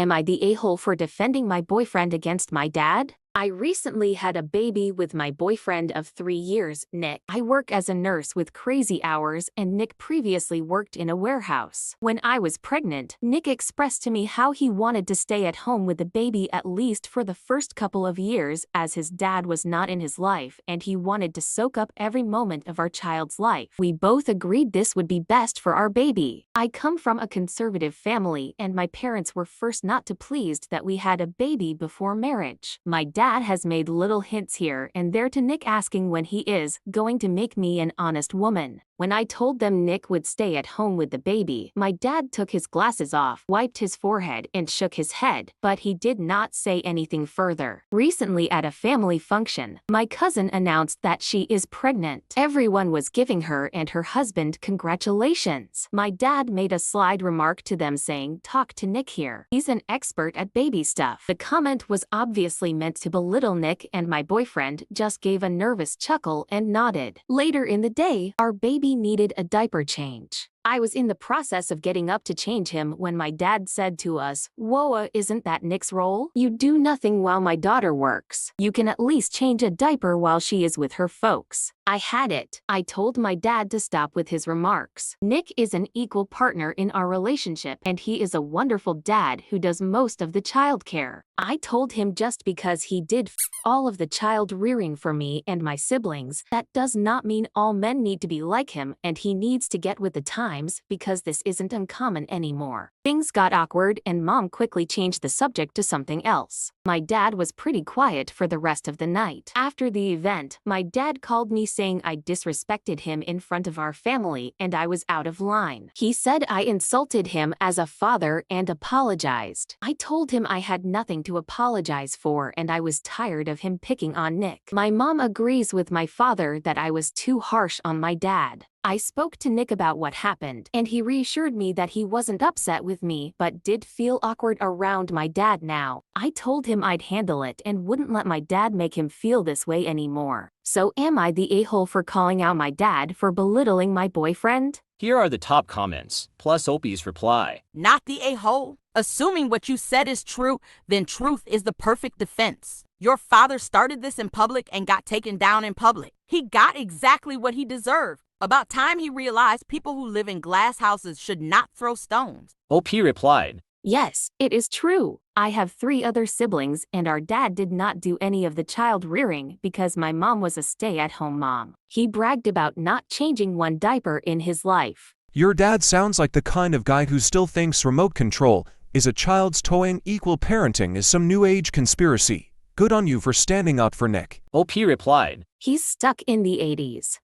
Am I the a-hole for defending my boyfriend against my dad? I recently had a baby with my boyfriend of 3 years, Nick. I work as a nurse with crazy hours, and Nick previously worked in a warehouse. When I was pregnant, Nick expressed to me how he wanted to stay at home with the baby at least for the first couple of years, as his dad was not in his life and he wanted to soak up every moment of our child's life. We both agreed this would be best for our baby. I come from a conservative family, and my parents were first not too pleased that we had a baby before marriage. My dad has made little hints here and there to Nick, asking when he is going to make me an honest woman. When I told them Nick would stay at home with the baby, my dad took his glasses off, wiped his forehead, and shook his head, but he did not say anything further. Recently at a family function, my cousin announced that she is pregnant. Everyone was giving her and her husband congratulations. My dad made a sly remark to them saying, "Talk to Nick here. He's an expert at baby stuff." The comment was obviously meant to belittle Nick, and my boyfriend just gave a nervous chuckle and nodded. Later in the day, our baby needed a diaper change. I was in the process of getting up to change him when my dad said to us, "Whoa, isn't that Nick's role? You do nothing while my daughter works. You can at least change a diaper while she is with her folks." I had it. I told my dad to stop with his remarks. Nick is an equal partner in our relationship, and he is a wonderful dad who does most of the childcare. I told him just because he did all of the child rearing for me and my siblings, that does not mean all men need to be like him, and he needs to get with the times because this isn't uncommon anymore. Things got awkward and Mom quickly changed the subject to something else. My dad was pretty quiet for the rest of the night. After the event, my dad called me saying I disrespected him in front of our family and I was out of line. He said I insulted him as a father and apologized. I told him I had nothing to apologize for and I was tired of him picking on Nick. My mom agrees with my father that I was too harsh on my dad. I spoke to Nick about what happened, and he reassured me that he wasn't upset with me but did feel awkward around my dad now. I told him I'd handle it and wouldn't let my dad make him feel this way anymore. So am I the a-hole for calling out my dad for belittling my boyfriend? Here are the top comments, plus Opie's reply. Not the a-hole. Assuming what you said is true, then truth is the perfect defense. Your father started this in public and got taken down in public. He got exactly what he deserved. About time he realized people who live in glass houses should not throw stones. OP replied, "Yes, it is true. I have 3 other siblings and our dad did not do any of the child rearing because my mom was a stay-at-home mom. He bragged about not changing one diaper in his life." Your dad sounds like the kind of guy who still thinks remote control is a child's toy and equal parenting is some new age conspiracy. Good on you for standing up for Nick. OP replied, He's stuck in the 80s.